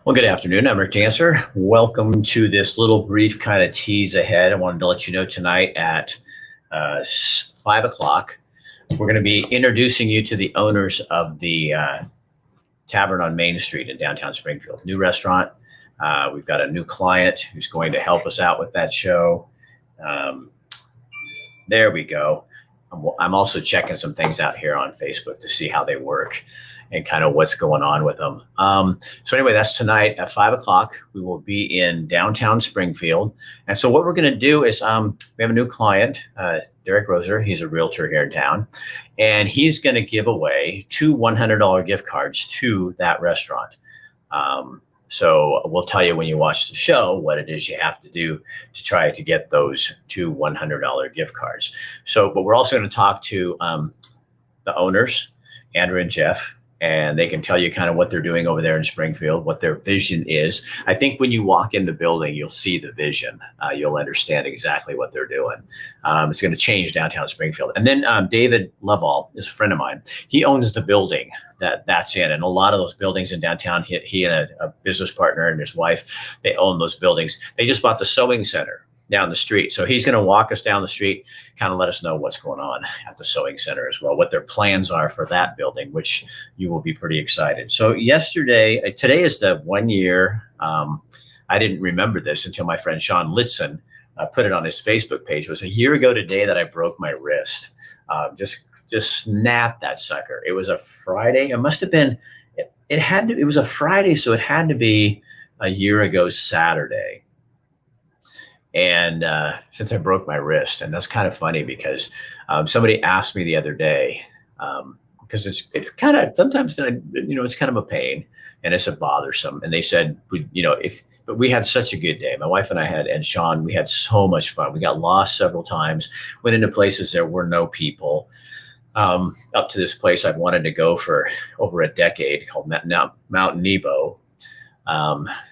Well, good afternoon. I'm Rick Dancer. Welcome to this little brief kind of tease ahead. I wanted to let you know tonight at 5 o'clock, we're going to be introducing you to the owners of the Tavern on Main Street in downtown Springfield. New restaurant. We've got a new client who's going to help us out with that show. Um, there we go. I'm also checking some things out here on Facebook to see how they work and kind of what's going on with them. So anyway, that's tonight at 5 o'clock. We will be in downtown Springfield. And so what we're going to do is we have a new client, Derek Roser. He's a realtor here in town. And he's going to give away two $100 gift cards to that restaurant. So we'll tell you when you watch the show what it is you have to do to try to get those two $100 gift cards. So, but we're also going to talk to the owners, Andrew and Jeff, and they can tell you kind of what they're doing over there in Springfield, what their vision is. I think when you walk in the building, you'll see the vision. You'll understand exactly what they're doing. It's going to change downtown Springfield. And then David Lovall is a friend of mine. He owns the building that's in, and a lot of those buildings in downtown, he and a business partner and his wife, they own those buildings. They just bought the sewing center down the street. So he's going to walk us down the street, kind of let us know what's going on at the sewing center as well, what their plans are for that building, which you will be pretty excited. So today is the 1 year. I didn't remember this until my friend Sean Litson put it on his Facebook page. It was a year ago today that I broke my wrist. Just snapped that sucker. It was a Friday. It must have been, it was a Friday. So it had to be a year ago Saturday. And since I broke my wrist, and that's kind of funny because somebody asked me the other day, because it kind of sometimes, it's kind of a pain and it's a bothersome. And they said, but we had such a good day. My wife and I and Sean, we had so much fun. We got lost several times, went into places there were no people. Up to this place I've wanted to go for over a decade called Mount Nebo.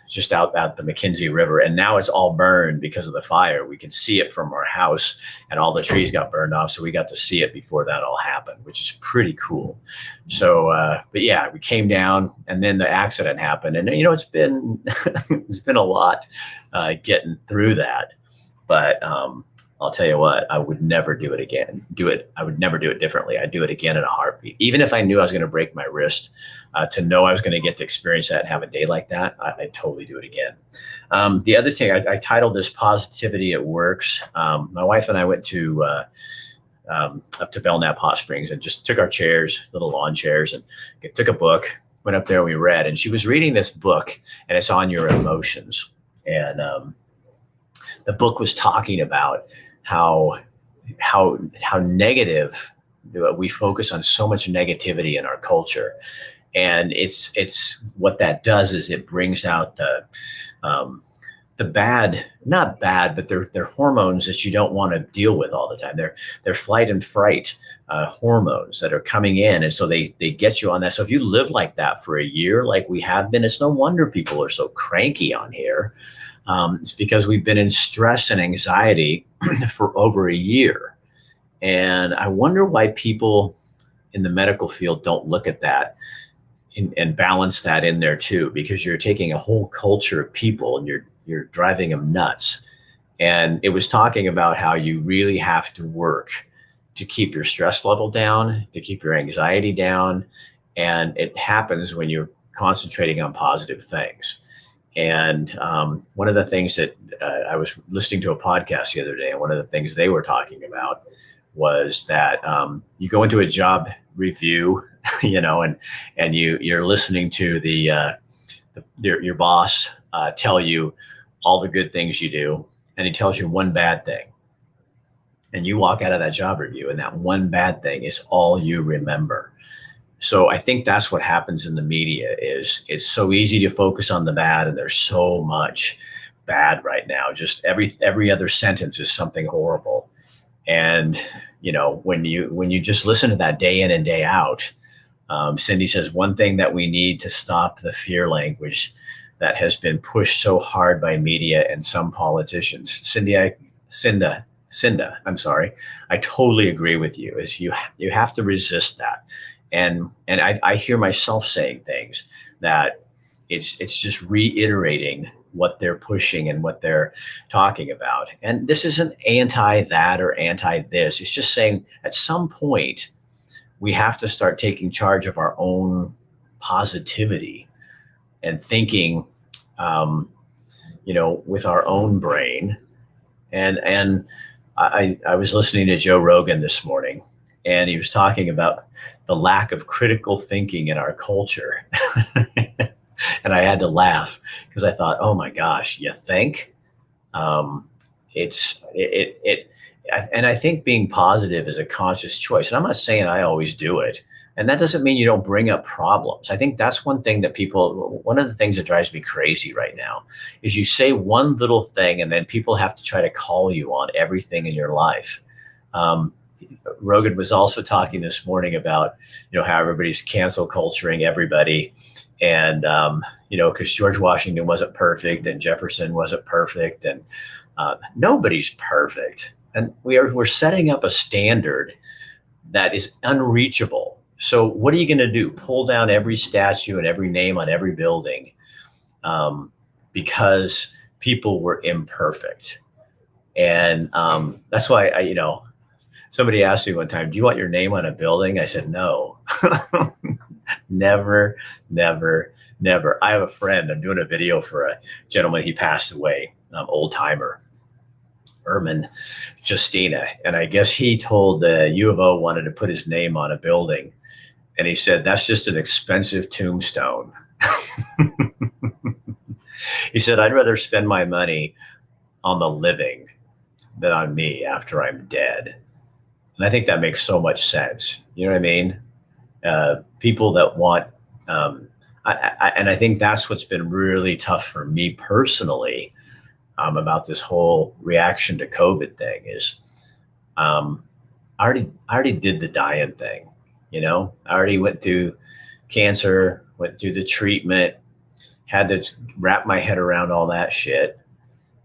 Just out at the McKenzie River. And now it's all burned because of the fire. We can see it from our house and all the trees got burned off. So we got to see it before that all happened, which is pretty cool. So, but yeah, we came down and then the accident happened and, it's been, it's been a lot, getting through that. But, I'll tell you what, I would never do it again. I would never do it differently. I'd do it again in a heartbeat. Even if I knew I was going to break my wrist, to know I was going to get to experience that and have a day like that, I'd totally do it again. The other thing, I titled this Positivity It Works. My wife and I went to up to Belknap Hot Springs and just took our chairs, little lawn chairs, and took a book, went up there and we read. And she was reading this book, and it's on your emotions. And the book was talking about how negative we focus on, so much negativity in our culture. And it's what that does is it brings out the bad, not bad, but they're hormones that you don't want to deal with all the time. They're flight and fright hormones that are coming in. And so they get you on that. So if you live like that for a year, like we have been, it's no wonder people are so cranky on here. It's because we've been in stress and anxiety for over a year. And I wonder why people in the medical field don't look at that and balance that in there too, because you're taking a whole culture of people and you're driving them nuts. And it was talking about how you really have to work to keep your stress level down, to keep your anxiety down. And it happens when you're concentrating on positive things. And one of the things that I was listening to a podcast the other day, and one of the things they were talking about was that you go into a job review, and you're listening to your boss tell you all the good things you do, and he tells you one bad thing, and you walk out of that job review, and that one bad thing is all you remember. So I think that's what happens in the media is it's so easy to focus on the bad, and there's so much bad right now. Just every other sentence is something horrible. And, when you just listen to that day in and day out, Cindy says one thing that we need to stop the fear language that has been pushed so hard by media and some politicians. Cinda, I'm sorry. I totally agree with you. Is you have to resist that. And I hear myself saying things that it's just reiterating what they're pushing and what they're talking about. And this isn't anti that or anti this. It's just saying at some point we have to start taking charge of our own positivity and thinking, with our own brain. And I was listening to Joe Rogan this morning, and he was talking about the lack of critical thinking in our culture. And I had to laugh because I thought, oh my gosh, you think? It's it, it and I think being positive is a conscious choice. And I'm not saying I always do it. And that doesn't mean you don't bring up problems. I think that's one thing that one of the things that drives me crazy right now is you say one little thing and then people have to try to call you on everything in your life. Rogan was also talking this morning about, how everybody's cancel culturing everybody. And, because George Washington wasn't perfect and Jefferson wasn't perfect, and nobody's perfect. And we're setting up a standard that is unreachable. So what are you going to do? Pull down every statue and every name on every building because people were imperfect. And that's why somebody asked me one time, do you want your name on a building? I said, no, never, never, never. I have a friend, I'm doing a video for a gentleman, he passed away, old timer, Ermin Justina. And I guess he told the U of O wanted to put his name on a building. And he said, that's just an expensive tombstone. He said, I'd rather spend my money on the living than on me after I'm dead. And I think that makes so much sense. You know what I mean? People that want, and I think that's what's been really tough for me personally about this whole reaction to COVID thing is I already did the dying thing. I already went through cancer, went through the treatment, had to wrap my head around all that shit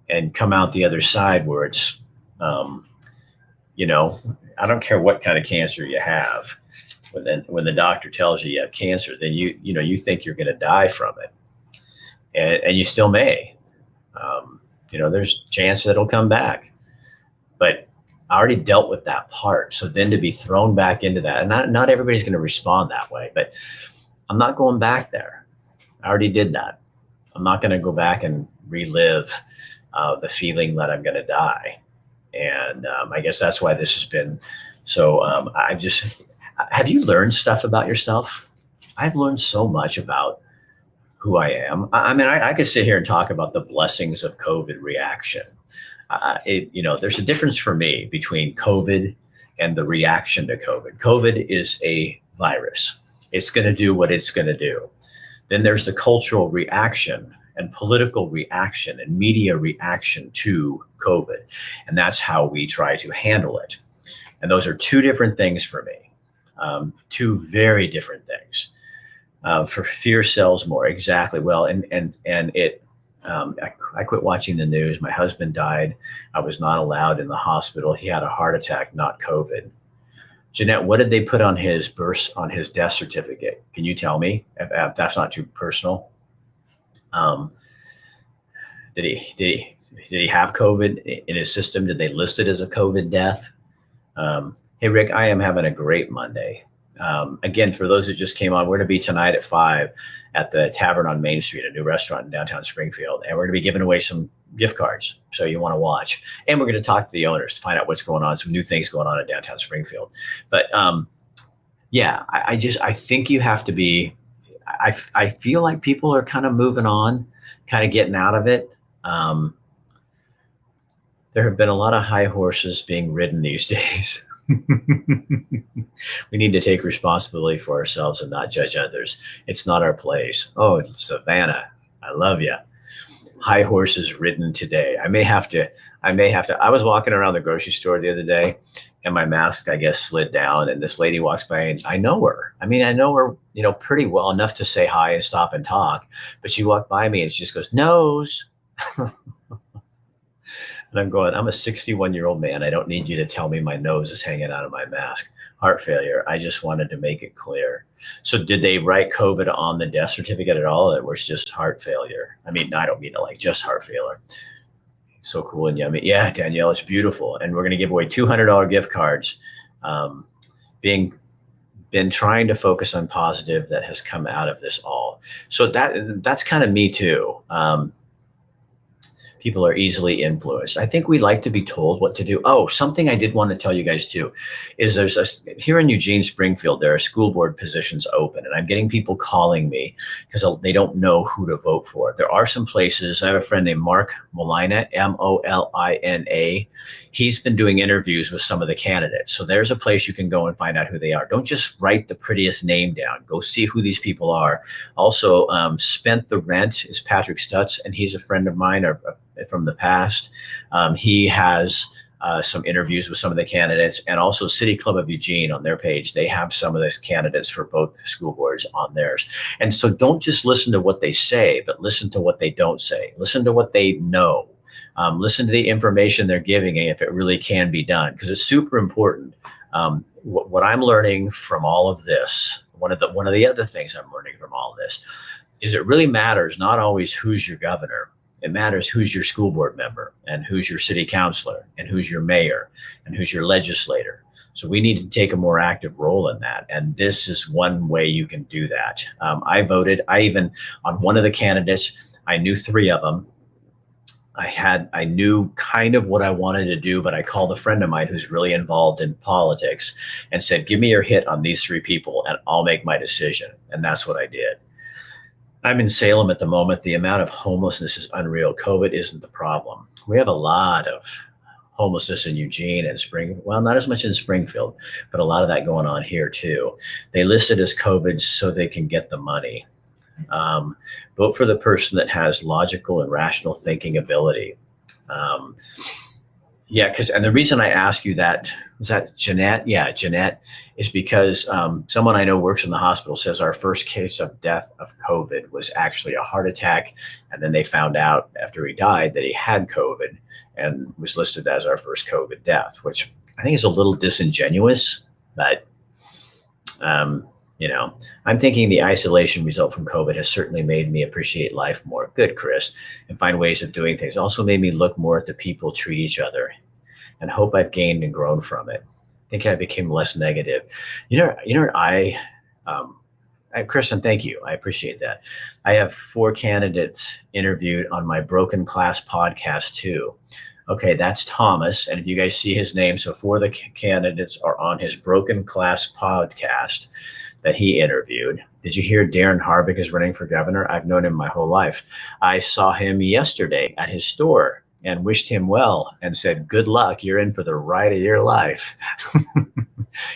and come out the other side where it's, I don't care what kind of cancer you have. When the doctor tells you you have cancer, then you think you're going to die from it, and you still may. There's a chance that it'll come back, but I already dealt with that part. So then to be thrown back into that, and not everybody's going to respond that way, but I'm not going back there. I already did that. I'm not going to go back and relive the feeling that I'm going to die. And I guess that's why this has been so. Have you learned stuff about yourself? I've learned so much about who I am. I could sit here and talk about the blessings of COVID reaction. There's a difference for me between COVID and the reaction to COVID. COVID is a virus. It's going to do what it's going to do. Then there's the cultural reaction and political reaction and media reaction to COVID. And that's how we try to handle it. And those are two different things for me. Two very different things. For fear sells more, exactly. Well, I quit watching the news. My husband died. I was not allowed in the hospital. He had a heart attack, not COVID. Jeanette, what did they put on his death certificate? Can you tell me if that's not too personal? Did he have COVID in his system? Did they list it as a COVID death? Hey, Rick, I am having a great Monday. Again, for those that just came on, we're going to be tonight at 5 at the Tavern on Main Street, a new restaurant in downtown Springfield. And we're going to be giving away some gift cards. So you want to watch. And we're going to talk to the owners to find out what's going on, some new things going on in downtown Springfield. But I think you have to be, I feel like people are kind of moving on, kind of getting out of it. There have been a lot of high horses being ridden these days. We need to take responsibility for ourselves and not judge others. It's not our place. Oh, Savannah, I love you. High horses ridden today. I may have to. I was walking around the grocery store the other day and my mask, I guess, slid down, and this lady walks by and I know her. I know her, pretty well enough to say hi and stop and talk. But she walked by me and she just goes, nose. And I'm going, I'm a 61-year-old man. I don't need you to tell me my nose is hanging out of my mask. heart failure. I just wanted to make it clear. So did they write COVID on the death certificate at all? It was just heart failure. I mean, I don't mean to like just heart failure. So cool and yummy. Yeah, Danielle, it's beautiful. And we're going to give away $200 gift cards. Been trying to focus on positive that has come out of this all. So that's kind of me too. People are easily influenced. I think we like to be told what to do. Oh, something I did want to tell you guys too is here in Eugene, Springfield, there are school board positions open, and I'm getting people calling me because they don't know who to vote for. There are some places. I have a friend named Mark Molina, Molina. He's been doing interviews with some of the candidates. So there's a place you can go and find out who they are. Don't just write the prettiest name down. Go see who these people are. Also, Spent the Rent is Patrick Stutz, and he's a friend of mine from the past. He has some interviews with some of the candidates, and also City Club of Eugene on their page. They have some of those candidates for both school boards on theirs. And so don't just listen to what they say, but listen to what they don't say. Listen to what they know. Listen to the information they're giving and if it really can be done, because it's super important. What I'm learning from all of this, one of the other things I'm learning from all of this is it really matters not always who's your governor. It matters who's your school board member and who's your city councilor and who's your mayor and who's your legislator. So we need to take a more active role in that. And this is one way you can do that. I voted. On one of the candidates, I knew 3 of them. I knew kind of what I wanted to do, but I called a friend of mine who's really involved in politics and said, give me your hit on these 3 people and I'll make my decision. And that's what I did. I'm in Salem at the moment. The amount of homelessness is unreal. COVID isn't the problem. We have a lot of homelessness in Eugene and well, not as much in Springfield, but a lot of that going on here too. They list it as COVID so they can get the money. Vote for the person that has logical and rational thinking ability. And the reason I ask you that, was that Jeanette? Yeah, Jeanette, is because someone I know works in the hospital says our first case of death of COVID was actually a heart attack. And then they found out after he died that he had COVID and was listed as our first COVID death, which I think is a little disingenuous, but I'm thinking the isolation result from COVID has certainly made me appreciate life more. Good, Chris, and find ways of doing things. Also made me look more at the people treat each other and hope I've gained and grown from it. I think I became less negative. Kristen, thank you. I appreciate that. I have 4 candidates interviewed on my Broken Class podcast too. Okay, that's Thomas. And if you guys see his name, so 4 of the candidates are on his Broken Class podcast that he interviewed. Did you hear Darren Harvick is running for governor? I've known him my whole life. I saw him yesterday at his store and wished him well and said, good luck. You're in for the ride of your life.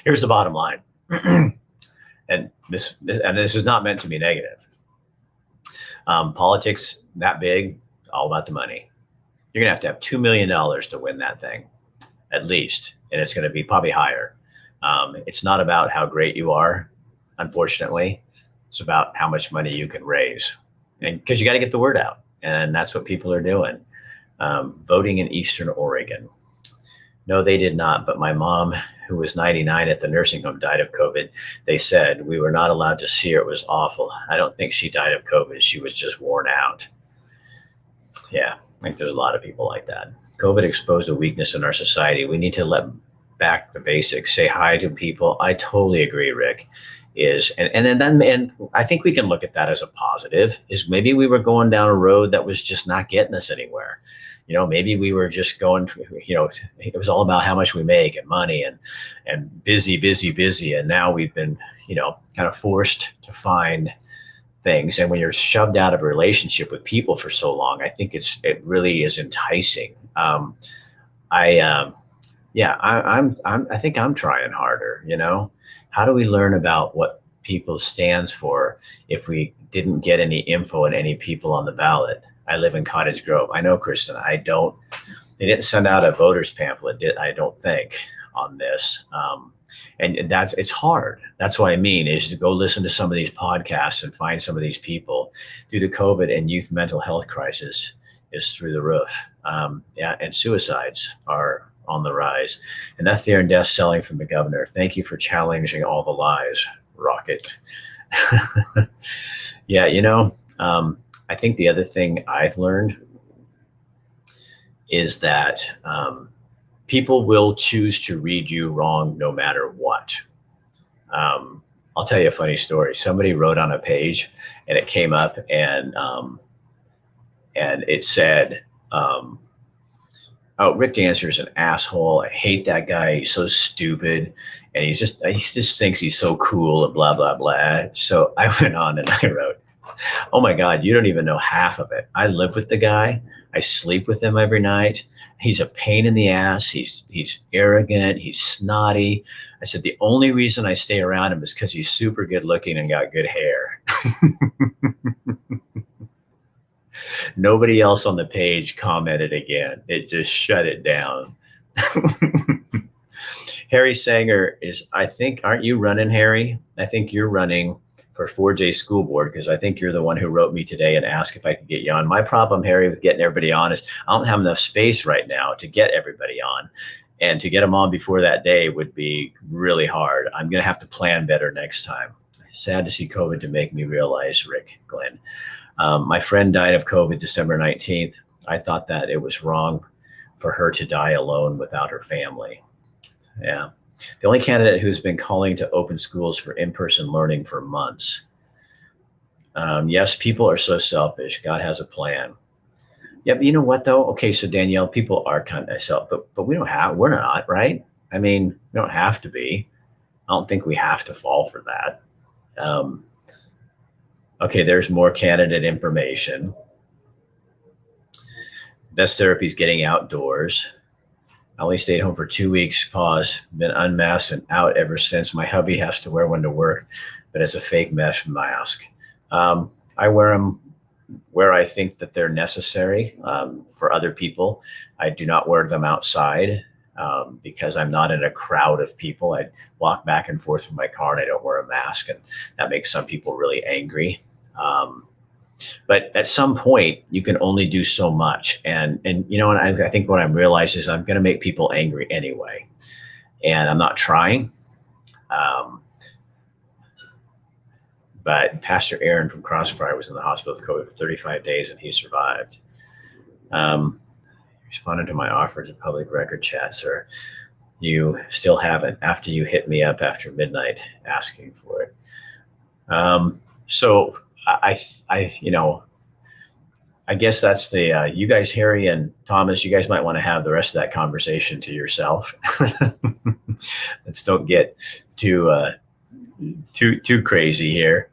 Here's the bottom line. And this is not meant to be negative. Politics that big, all about the money. You're going to have $2 million to win that thing, at least. And it's going to be probably higher. It's not about how great you are, unfortunately. It's about how much money you can raise. And because you got to get the word out. And that's what people are doing. Voting in Eastern Oregon. No, they did not. But my mom, who was 99 at the nursing home, died of COVID. They said we were not allowed to see her. It was awful. I don't think she died of COVID. She was just worn out. Yeah, I think there's a lot of people like that. COVID exposed a weakness in our society. We need to let back the basics, say hi to people. I totally agree, Rick. And I think we can look at that as a positive, is maybe we were going down a road that was just not getting us anywhere. Maybe we were just going, it was all about how much we make and money and busy. And now we've been, kind of forced to find things. And when you're shoved out of a relationship with people for so long, I think it really is enticing. I think I'm trying harder, How do we learn about what people stands for if we didn't get any info on any people on the ballot? I live in Cottage Grove. I know, Kristen, they didn't send out a voter's pamphlet, I don't think, on this. And it's hard. That's what I mean, is to go listen to some of these podcasts and find some of these people. Due to COVID and youth mental health crisis is through the roof. And suicides are on the rise. And that fear and death selling from the governor. Thank you for challenging all the lies, Rocket. Yeah, I think the other thing I've learned is that people will choose to read you wrong no matter what. I'll tell you a funny story. Somebody wrote on a page, and it came up, and it said, "Oh, Rick Dancer is an asshole. I hate that guy. He's so stupid, and he just thinks he's so cool and blah blah blah." So I went on and I wrote, "Oh my God, you don't even know half of it. I live with the guy. I sleep with him every night. He's a pain in the ass. He's arrogant. He's snotty." I said, "The only reason I stay around him is because he's super good looking and got good hair." Nobody else on the page commented again. It just shut it down. Harry Sanger is, I think, aren't you running, Harry? I think you're running for 4J School Board, because I think you're the one who wrote me today and asked if I could get you on. My problem, Harry, with getting everybody on is I don't have enough space right now to get everybody on. And to get them on before that day would be really hard. I'm going to have to plan better next time. Sad to see COVID to make me realize, Rick Glenn. My friend died of COVID December 19th. I thought that it was wrong for her to die alone without her family. Yeah. The only candidate who's been calling to open schools for in-person learning for months. Yes, people are so selfish. God has a plan. Yeah, but you know what though? Okay, so Danielle, people are kind of selfish, but we're not, right? I mean, we don't have to be. I don't think we have to fall for that. Okay, there's more candidate information. Best therapy is getting outdoors. I only stayed home for 2 weeks, pause, been unmasked and out ever since. My hubby has to wear one to work, but it's a fake mesh mask. I wear them where I think that they're necessary for other people. I do not wear them outside because I'm not in a crowd of people. I walk back and forth from my car and I don't wear a mask, and that makes some people really angry. But at some point, you can only do so much. And I think what I'm realizing is I'm going to make people angry anyway. And I'm not trying. But Pastor Aaron from Crossfire was in the hospital with COVID for 35 days, and he survived. Responded to my offer to public record chat, sir. You still haven't, after you hit me up after midnight asking for it. So I guess that's the, you guys, Harry and Thomas, you guys might want to have the rest of that conversation to yourself. Let's don't get too crazy here.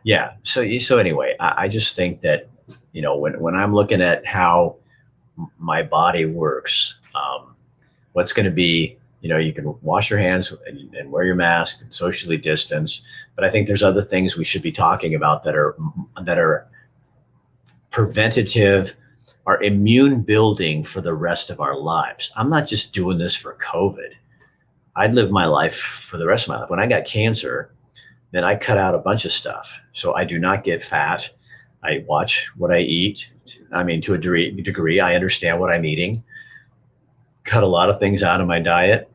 Yeah. So anyway, I just think that, when I'm looking at how my body works, what's going to be, you can wash your hands and wear your mask and socially distance. But I think there's other things we should be talking about that are preventative, are immune building for the rest of our lives. I'm not just doing this for COVID. I'd live my life for the rest of my life. When I got cancer, then I cut out a bunch of stuff. So I do not get fat. I watch what I eat. I mean, to a degree, I understand what I'm eating. Cut a lot of things out of my diet.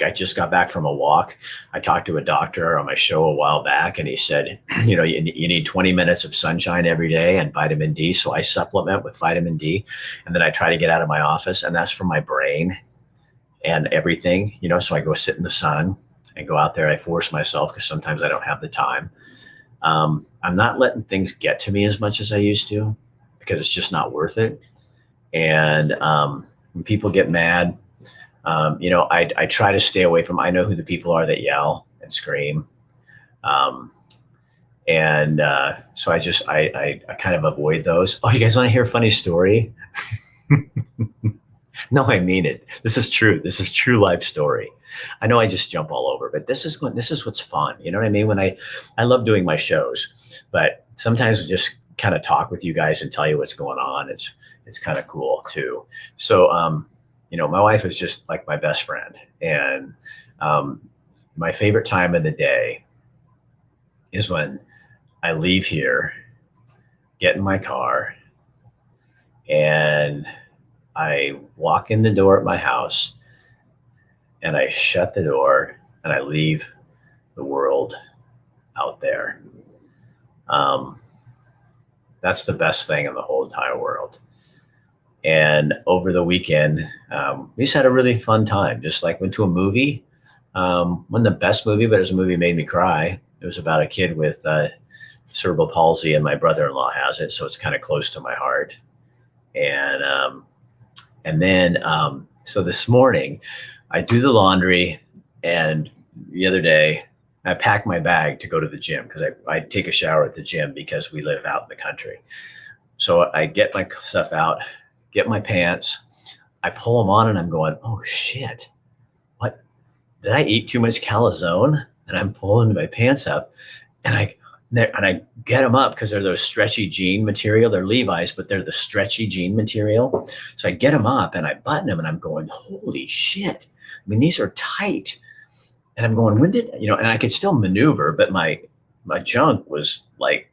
I just got back from a walk. I talked to a doctor on my show a while back, and he said, you need 20 minutes of sunshine every day and vitamin D. So I supplement with vitamin D, and then I try to get out of my office, and that's for my brain and everything, so I go sit in the sun and go out there. I force myself because sometimes I don't have the time. I'm not letting things get to me as much as I used to, because it's just not worth it. And when people get mad, I try to stay away from, I know who the people are that yell and scream. So I kind of avoid those. Oh, you guys want to hear a funny story? No, I mean it. This is true. This is true life story. I know I just jump all over, but this is what's fun. You know what I mean? When I love doing my shows, but sometimes I just kind of talk with you guys and tell you what's going on. It's kind of cool too. So, my wife is just like my best friend, and my favorite time of the day is when I leave here, get in my car, and I walk in the door at my house, and I shut the door, and I leave the world out there. That's the best thing in the whole entire world. And over the weekend, we just had a really fun time. Just like went to a movie. Wasn't the best movie, but it was a movie that made me cry. It was about a kid with cerebral palsy, and my brother-in-law has it, so it's kind of close to my heart. And then so this morning, I do the laundry, and the other day, I pack my bag to go to the gym because I take a shower at the gym because we live out in the country. So I get my stuff out, get my pants, I pull them on, and I'm going, oh shit, what? Did I eat too much calzone? And I'm pulling my pants up, and I get them up because they're those stretchy jean material. They're Levi's, but they're the stretchy jean material. So I get them up and I button them, and I'm going, holy shit. I mean, these are tight. And I'm going, and I could still maneuver, but my junk was like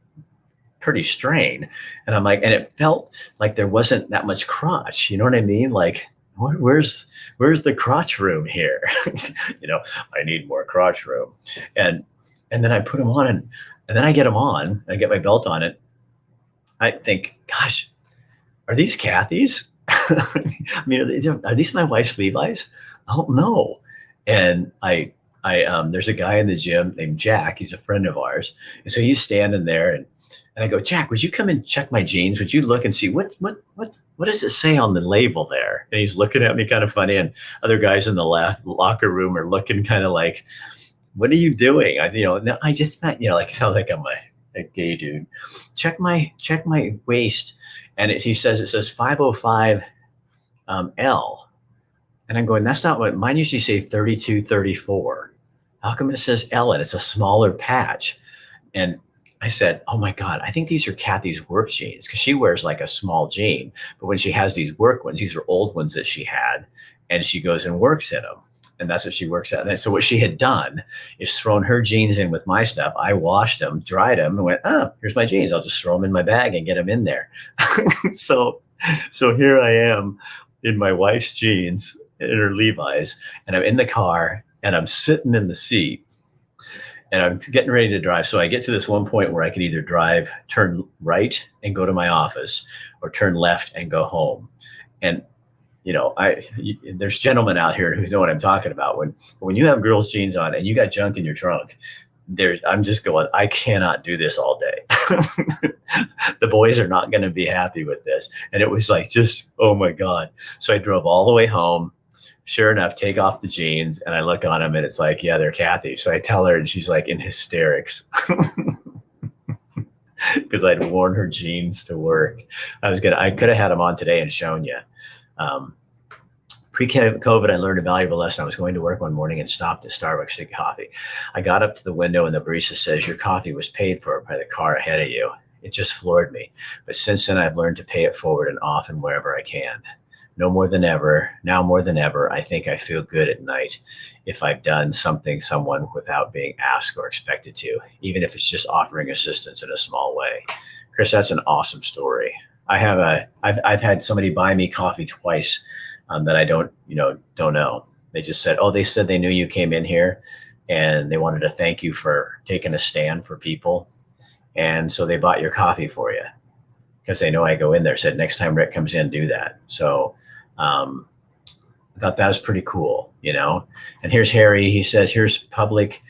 pretty strained. And I'm like, and it felt like there wasn't that much crotch. You know what I mean? Like, where's the crotch room here? I need more crotch room. And then I put them on, and then I get them on, I get my belt on it. I think, gosh, are these Kathy's? I mean, are these my wife's Levi's? I don't know. And there's a guy in the gym named Jack. He's a friend of ours. And so he's standing there, and I go, Jack, would you come and check my jeans? Would you look and see what does it say on the label there? And he's looking at me kind of funny. And other guys in the locker room are looking kind of like, what are you doing? I just like, it sounds like I'm a gay dude. Check my waist. And it says 505 L. And I'm going, that's not what mine usually say 32, 34. How come it says L and it's a smaller patch? And I said, oh my God, I think these are Kathy's work jeans, because she wears like a small jean. But when she has these work ones, these are old ones that she had, and she goes and works in them. And that's what she works at. And so what she had done is thrown her jeans in with my stuff. I washed them, dried them, and went, oh, here's my jeans. I'll just throw them in my bag and get them in there. So here I am in my wife's jeans, in her Levi's, and I'm in the car, and I'm sitting in the seat, and I'm getting ready to drive. So I get to this one point where I can either turn right and go to my office, or turn left and go home. And there's gentlemen out here who know what I'm talking about. When you have girls' jeans on and you got junk in your trunk, I'm just going, I cannot do this all day. The boys are not going to be happy with this. And it was like, oh my God. So I drove all the way home. Sure enough, take off the jeans, and I look on them, and it's like, yeah, they're Kathy. So I tell her, and she's like in hysterics because I'd worn her jeans to work. I could have had them on today and shown you. Pre-COVID, I learned a valuable lesson. I was going to work one morning and stopped at Starbucks to get coffee. I got up to the window, and the barista says, your coffee was paid for by the car ahead of you. It just floored me. But since then, I've learned to pay it forward and often wherever I can. Now more than ever, I think I feel good at night if I've done someone without being asked or expected to, even if it's just offering assistance in a small way. Chris, that's an awesome story. I've had somebody buy me coffee twice that I don't know. They just said, they said they knew you came in here, and they wanted to thank you for taking a stand for people. And so they bought your coffee for you because they know I go in there. Said next time Rick comes in, do that. So I thought that was pretty cool, And here's Harry. He says, here's public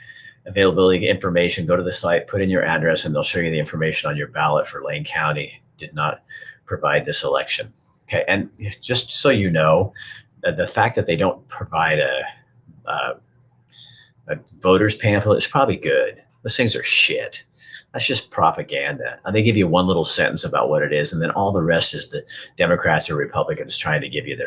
availability information. Go to the site, put in your address, and they'll show you the information on your ballot for Lane County. Did not provide this election. Okay. And just so you know, the fact that they don't provide a voter's pamphlet is probably good. Those things are shit. That's just propaganda. And they give you one little sentence about what it is, and then all the rest is the Democrats or Republicans trying to give you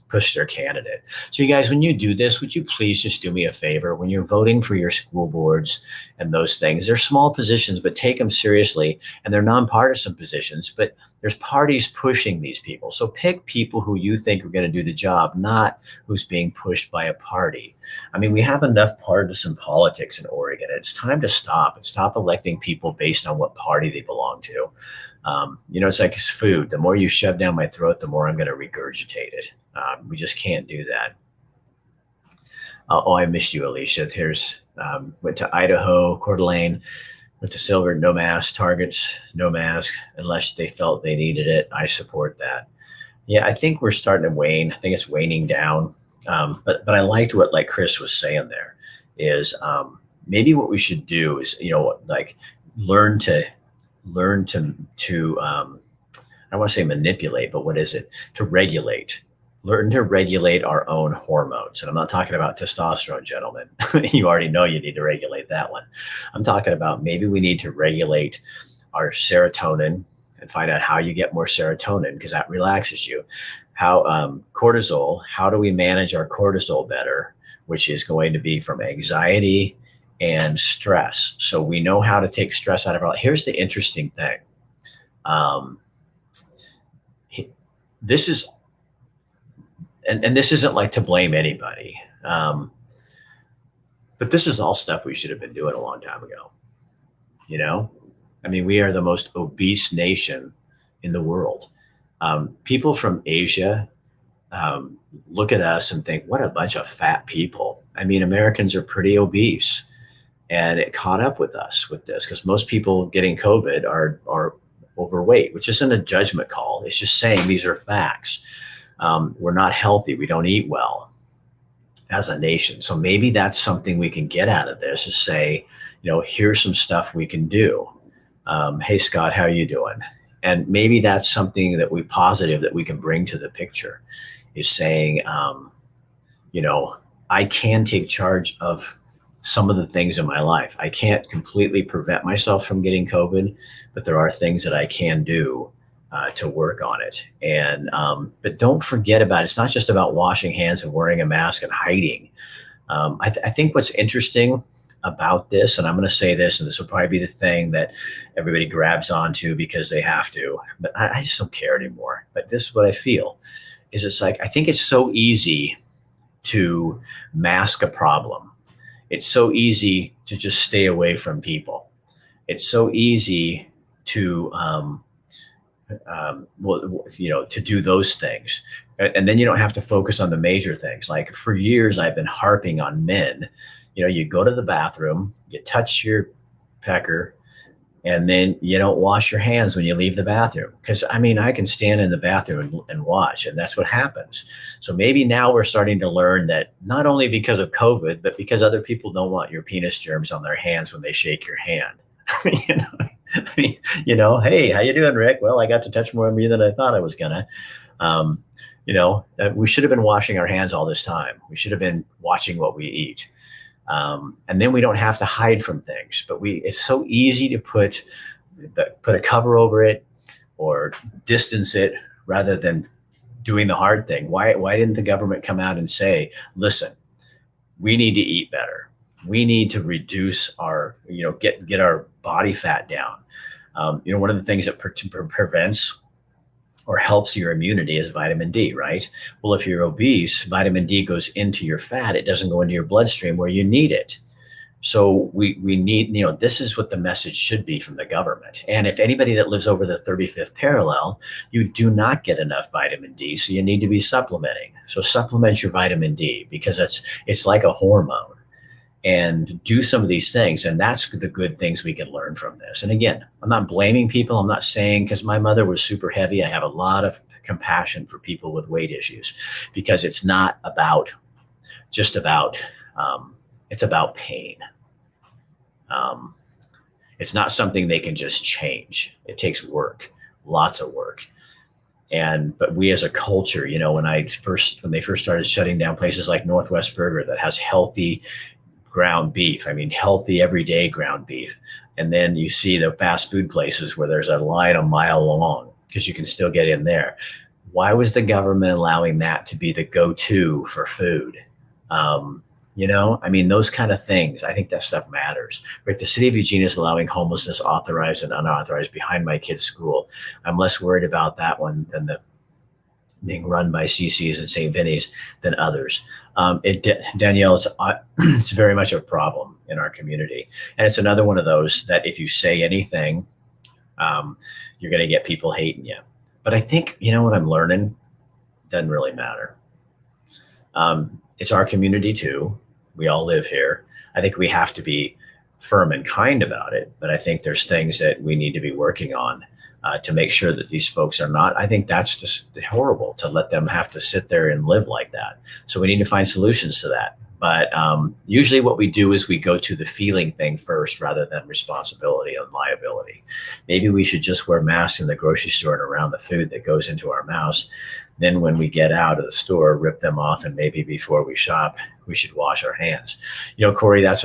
push their candidate. So you guys, when you do this, would you please just do me a favor? When you're voting for your school boards and those things, they're small positions, but take them seriously. And they're nonpartisan positions, but There's parties pushing these people. So pick people who you think are going to do the job, not who's being pushed by a party. I mean, we have enough partisan politics in Oregon. It's time to stop and stop electing people based on what party they belong to. It's like food. The more you shove down my throat, the more I'm going to regurgitate it. We just can't do that. I missed you, Alicia. Went to Idaho, Coeur d'Alene, went to Silver, no mask. Targets, no mask, unless they felt they needed it. I support that. Yeah, I think we're starting to wane. I think it's waning down. But I liked what like Chris was saying there is maybe what we should do is, like learn to I don't want to say manipulate, but what is it? To regulate. Learn to regulate our own hormones. And I'm not talking about testosterone, gentlemen. You already know you need to regulate that one. I'm talking about maybe we need to regulate our serotonin and find out how you get more serotonin because that relaxes you. How cortisol, how do we manage our cortisol better, which is going to be from anxiety and stress. So we know how to take stress out of our life. Here's the interesting thing. This is, and this isn't like to blame anybody, but this is all stuff we should have been doing a long time ago. I mean, we are the most obese nation in the world. People from Asia look at us and think, what a bunch of fat people. I mean, Americans are pretty obese. And it caught up with us with this because most people getting COVID are overweight, which isn't a judgment call. It's just saying these are facts. We're not healthy. We don't eat well as a nation. So maybe that's something we can get out of this is say, here's some stuff we can do. Hey, Scott, how are you doing? And maybe that's something that positive that we can bring to the picture is saying, I can take charge of some of the things in my life. I can't completely prevent myself from getting COVID, but there are things that I can do to work on it. And but don't forget about it. It's not just about washing hands and wearing a mask and hiding. I think what's interesting about this, and I'm going to say this, and this will probably be the thing that everybody grabs onto because they have to, but I just don't care anymore. But this is what I feel is it's like, I think it's so easy to mask a problem. It's so easy to just stay away from people. It's so easy to, to do those things. And then you don't have to focus on the major things. Like for years, I've been harping on men. You go to the bathroom, you touch your pecker, and then you don't wash your hands when you leave the bathroom. Because I mean, I can stand in the bathroom and watch, and that's what happens. So maybe now we're starting to learn that not only because of COVID, but because other people don't want your penis germs on their hands when they shake your hand. Hey, how you doing, Rick? Well, I got to touch more of you than I thought I was gonna. We should have been washing our hands all this time. We should have been watching what we eat. And then we don't have to hide from things, but it's so easy to put a cover over it or distance it rather than doing the hard thing. Why didn't the government come out and say, listen, we need to eat better. We need to reduce our, get our body fat down. One of the things that prevents or helps your immunity is vitamin D, right? Well, if you're obese, vitamin D goes into your fat. It doesn't go into your bloodstream where you need it. So we need, this is what the message should be from the government. And if anybody that lives over the 35th parallel, you do not get enough vitamin D. So you need to be supplementing. So supplement your vitamin D because it's like a hormone. And do some of these things. And that's the good things we can learn from this. And again, I'm not blaming people. I'm not saying because my mother was super heavy. I have a lot of compassion for people with weight issues because it's not about it's about pain. It's not something they can just change. It takes work, lots of work. But we as a culture, when they first started shutting down places like Northwest Burger that has healthy ground beef. I mean, healthy everyday ground beef. And then you see the fast food places where there's a line a mile long because you can still get in there. Why was the government allowing that to be the go-to for food? I mean, those kind of things. I think that stuff matters, right? The city of Eugene is allowing homelessness authorized and unauthorized behind my kid's school. I'm less worried about that one than the being run by CC's and St. Vinny's than others. Danielle, it's very much a problem in our community. And it's another one of those that if you say anything, you're going to get people hating you. But I think, what I'm learning doesn't really matter. It's our community too. We all live here. I think we have to be firm and kind about it, but I think there's things that we need to be working on to make sure that these folks are not. I think that's just horrible to let them have to sit there and live like that. So we need to find solutions to that. But usually what we do is we go to the feeling thing first rather than responsibility and liability. Maybe we should just wear masks in the grocery store and around the food that goes into our mouths. Then when we get out of the store, rip them off, and maybe before we shop, we should wash our hands. Corey, that's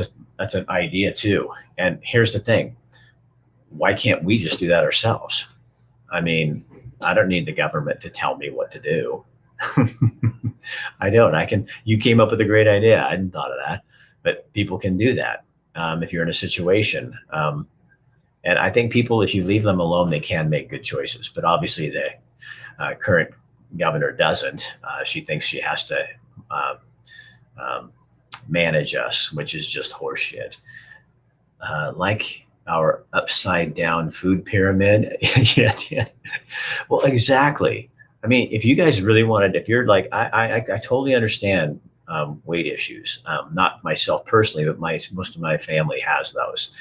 an idea too. And here's the thing. Why can't we just do that ourselves? I mean, I don't need the government to tell me what to do. I don't. You came up with a great idea. I hadn't thought of that, but people can do that if you're in a situation. And I think people, if you leave them alone, they can make good choices. But obviously the current governor doesn't. She thinks she has to manage us, which is just horseshit. Like our upside down food pyramid. Yeah. Well, exactly. I mean, if you guys really wanted, if you're like, I totally understand weight issues. Not myself personally, but most of my family has those.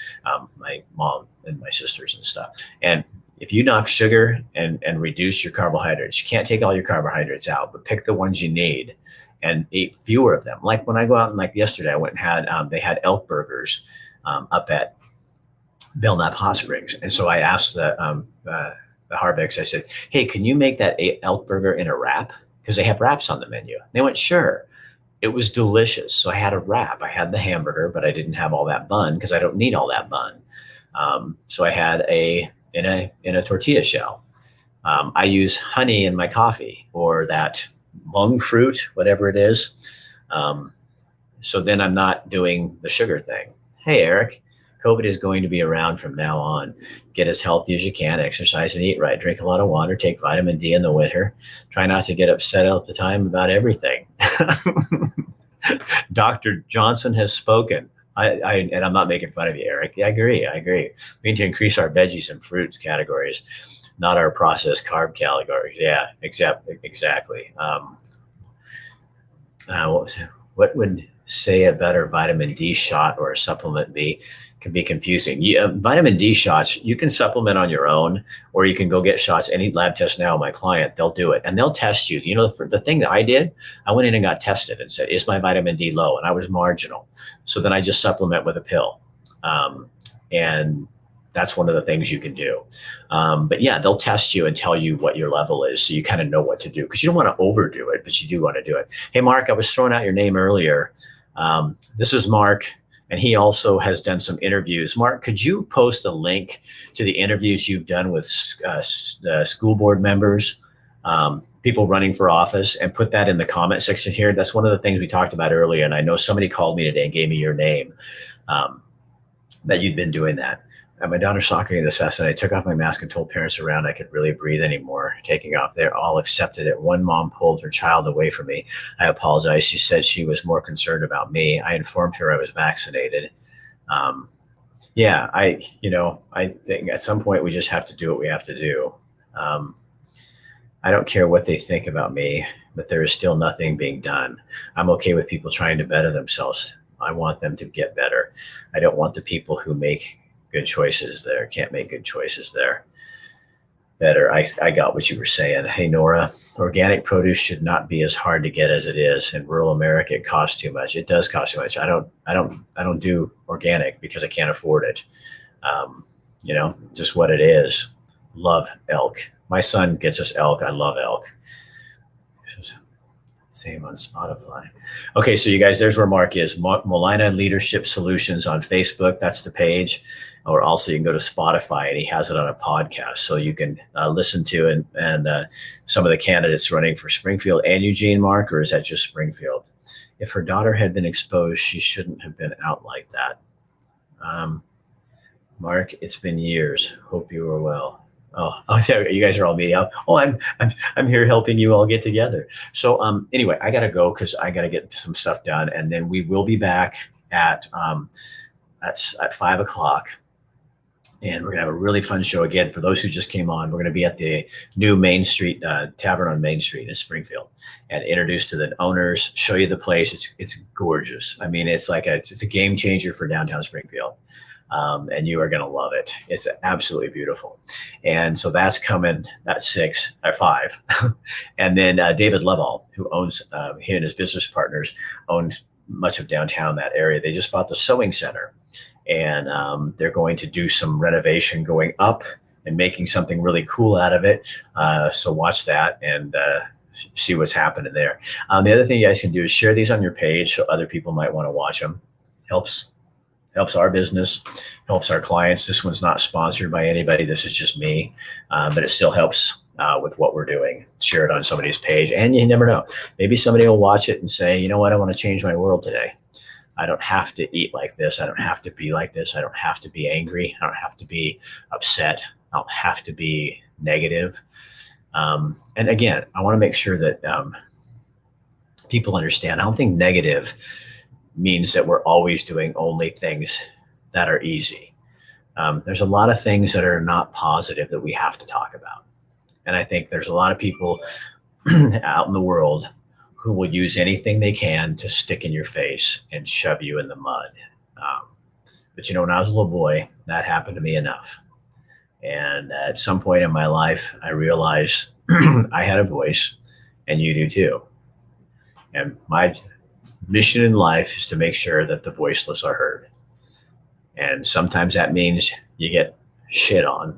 My mom and my sisters and stuff. And if you knock sugar and reduce your carbohydrates, you can't take all your carbohydrates out, but pick the ones you need and eat fewer of them. Like when I go out and like yesterday, I went and had, they had elk burgers up at Belknap Hot Springs. And so I asked the Harbecks, I said, hey, can you make that elk burger in a wrap? Because they have wraps on the menu. They went, sure. It was delicious. So I had a wrap. I had the hamburger, but I didn't have all that bun because I don't need all that bun. So I had in a tortilla shell. I use honey in my coffee or that monk fruit, whatever it is. So then I'm not doing the sugar thing. Hey, Eric, COVID is going to be around from now on. Get as healthy as you can, exercise and eat right, drink a lot of water, take vitamin D in the winter. Try not to get upset all the time about everything. Dr. Johnson has spoken. And I'm not making fun of you, Eric. I agree. We need to increase our veggies and fruits categories, not our processed carb categories. Yeah, exactly. What would say a better vitamin D shot or a supplement be? Can be confusing. Vitamin D shots, you can supplement on your own, or you can go get shots. Any lab test now, my client, they'll do it and they'll test you. For the thing that I did, I went in and got tested and said, is my vitamin D low? And I was marginal. So then I just supplement with a pill. And that's one of the things you can do. But yeah, they'll test you and tell you what your level is. So you kind of know what to do because you don't want to overdo it, but you do want to do it. Hey, Mark, I was throwing out your name earlier. This is Mark. And he also has done some interviews. Mark, could you post a link to the interviews you've done with school board members, people running for office, and put that in the comment section here? That's one of the things we talked about earlier. And I know somebody called me today and gave me your name, that you'd been doing that. At my daughter's soccer game this fast, and I took off my mask and told parents around I could really breathe anymore. Taking off, they're all accepted it. One mom pulled her child away from me. I apologized. She said she was more concerned about me. I informed her I was vaccinated. I think at some point we just have to do what we have to do. I don't care what they think about me, but there is still nothing being done. I'm okay with people trying to better themselves. I want them to get better. I don't want the people who make good choices there can't make good choices there better. I got what you were saying. Hey, Nora, organic produce should not be as hard to get as it is. In rural America, it costs too much. It does cost too much. I don't do organic because I can't afford it. Just what it is. Love elk. My son gets us elk. I love elk. Same on Spotify. Okay, so you guys, there's where Mark is. Molina Leadership Solutions on Facebook. That's the page. Or also you can go to Spotify, and he has it on a podcast, so you can listen to and some of the candidates running for Springfield and Eugene. Mark, or is that just Springfield? If her daughter had been exposed, she shouldn't have been out like that. Mark, it's been years. Hope you are well. Oh, you guys are all meeting up. Oh, I'm here helping you all get together. So anyway, I gotta go because I gotta get some stuff done, and then we will be back at 5:00, and we're gonna have a really fun show again. For those who just came on, we're gonna be at the new Main Street Tavern on Main Street in Springfield, and introduce to the owners, show you the place. It's gorgeous. I mean, it's a game changer for downtown Springfield. And you are going to love it. It's absolutely beautiful. And so that's coming at 5. And then David Lovell, who owns, he and his business partners owned much of downtown, that area. They just bought the Sewing Center, and they're going to do some renovation going up and making something really cool out of it. So watch that and see what's happening there. The other thing you guys can do is share these on your page so other people might want to watch them. Helps our business, helps our clients. This one's not sponsored by anybody. This is just me, but it still helps with what we're doing. Share it on somebody's page, and you never know. Maybe somebody will watch it and say, you know what, I want to change my world today. I don't have to eat like this. I don't have to be like this. I don't have to be angry. I don't have to be upset. I don't have to be negative. And again, I want to make sure that people understand. I don't think negative means that we're always doing only things that are easy. There's a lot of things that are not positive that we have to talk about. And I think there's a lot of people out in the world who will use anything they can to stick in your face and shove you in the mud. But when I was a little boy, that happened to me enough. And at some point in my life, I realized I had a voice, and you do too. And my mission in life is to make sure that the voiceless are heard. And sometimes that means you get shit on.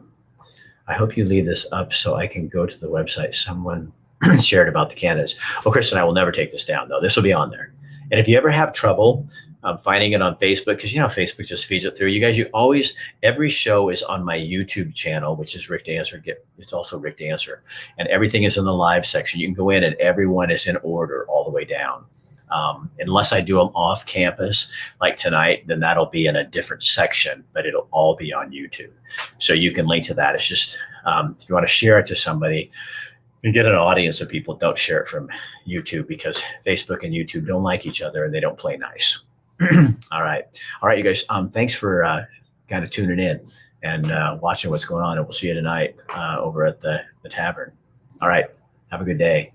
I hope you leave this up so I can go to the website. Someone shared about the candidates. Oh, Chris and I will never take this down, though. This will be on there. And if you ever have trouble finding it on Facebook, because Facebook just feeds it through. You guys, every show is on my YouTube channel, which is Rick Dancer. It's also Rick Dancer. And everything is in the live section. You can go in and everyone is in order all the way down. Unless I do them off campus, like tonight, then that'll be in a different section, but it'll all be on YouTube. So you can link to that. It's just, if you want to share it to somebody, you get an audience of people. Don't share it from YouTube, because Facebook and YouTube don't like each other and they don't play nice. All right, you guys. Thanks for kind of tuning in and watching what's going on. And we'll see you tonight over at the tavern. All right. Have a good day.